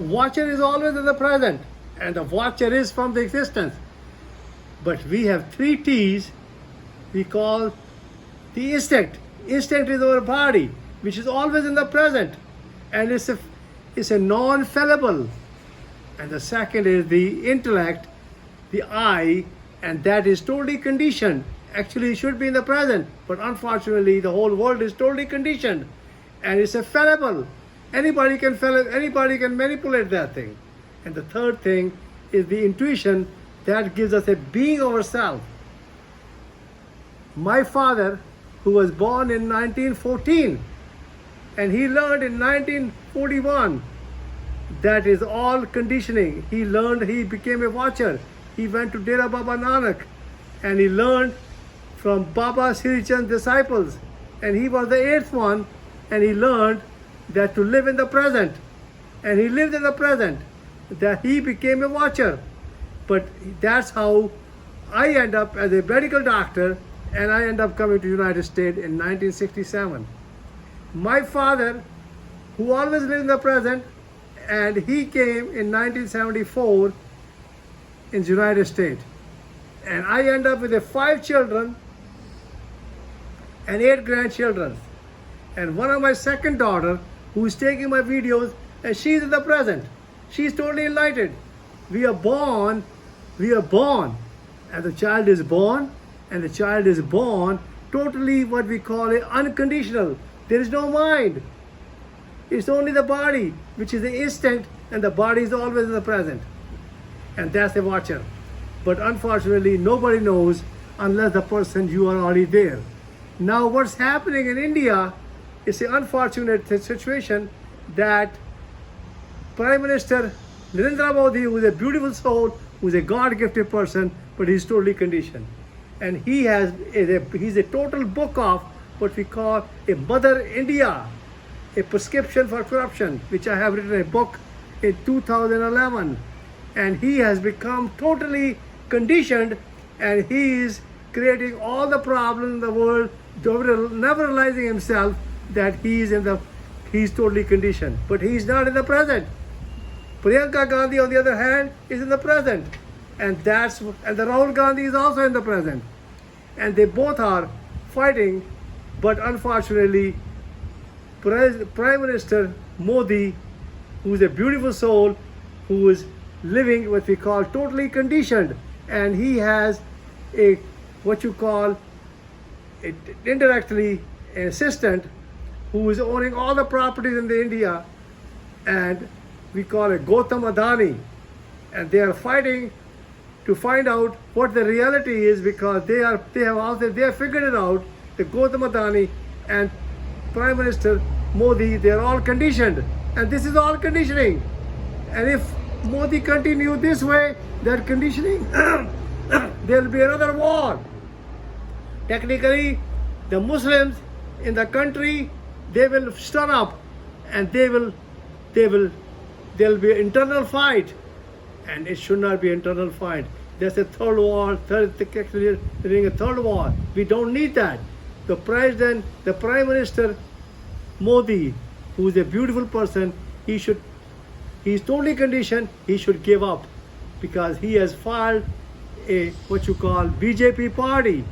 Watcher is always in the present, and the watcher is from the existence. But we have three T's we call the instinct. Instinct is our body, which is always in the present, and it's a non-fallible. And the second is the intellect, the I, and that is totally conditioned. Actually, it should be in the present, but unfortunately, the whole world is totally conditioned, and it's a fallible. Anybody can manipulate that thing. And the third thing is the intuition that gives us a being of ourselves. My father, who was born in 1914, and he learned in 1941, that is all conditioning. He learned, he became a watcher. He went to Dera Baba Nanak, and he learned from Baba Sri Chand's disciples, and he was the eighth one, and he learned that to live in the present, and he lived in the present, that he became a watcher. But that's how I end up as a medical doctor, and I end up coming to United States in 1967. My father, who always lived in the present, and he came in 1974 in the United States. And I end up with 5 children and 8 grandchildren. And one of my second daughter, who is taking my videos, and she's in the present. She's totally enlightened. We are born, and the child is born, totally what we call it unconditional. There is no mind. It's only the body, which is the instinct, and the body is always in the present. And that's the watcher. But unfortunately, nobody knows unless the person you are already there. Now, what's happening in India is an unfortunate situation that Prime Minister Narendra Modi, who is a beautiful soul, who is a God-gifted person, but he's totally conditioned. And he's a total book of what we call a Mother India, a prescription for corruption, which I have written a book in 2011. And he has become totally conditioned, and he is creating all the problems in the world, never realizing himself that he's totally conditioned. But he's not in the present. Priyanka Gandhi, on the other hand, is in the present. And the Rahul Gandhi is also in the present. And they both are fighting, but unfortunately, Prime Minister Modi, who is a beautiful soul, who is living what we call totally conditioned, and he has what you call indirectly an assistant who is owning all the properties in the India, and we call it Gautam Adani, and they are fighting to find out what the reality is, because they have figured it out. The Gautam Adani and Prime Minister Modi, they are all conditioned, and this is all conditioning. And if Modi continue this way, that conditioning, there will be another war. Technically, the Muslims in the country, they will stir up, and there will be an internal fight, and it should not be internal fight. There's a third war, actually doing a third war. We don't need that. The Prime Minister Modi, who is a beautiful person, he's totally conditioned. He should give up, because he has filed what you call BJP party,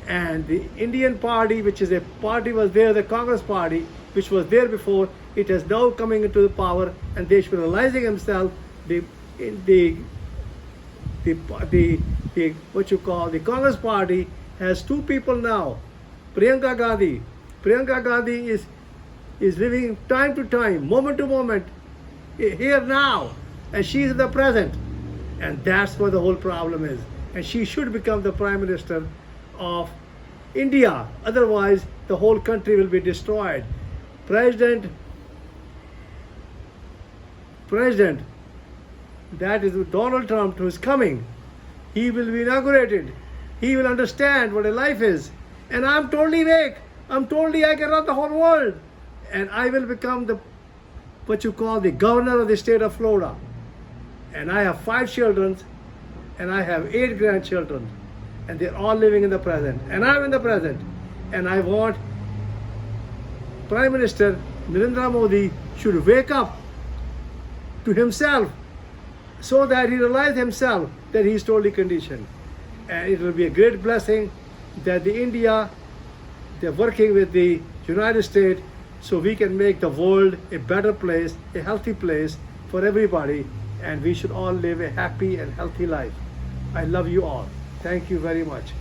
and the Indian party, which is a party was there, the Congress party, which was there before, it has now coming into the power, and they should realizing themselves the what you call the Congress party has 2 people now. Priyanka Gandhi is living time to time, moment to moment, here now, and she's in the present, and that's what the whole problem is. And she should become the Prime Minister of India. Otherwise, the whole country will be destroyed. President, that is Donald Trump, who is coming. He will be inaugurated. He will understand what a life is. And I'm totally awake. I'm totally, I can run the whole world. And I will become what you call the governor of the state of Florida. And I have 5 children, and I have 8 grandchildren. And they're all living in the present. And I'm in the present. And I want Prime Minister Narendra Modi should wake up to himself, so that he realized himself that he is totally conditioned. And it will be a great blessing that the India, they're working with the United States so we can make the world a better place, a healthy place for everybody, and we should all live a happy and healthy life. I love you all. Thank you very much.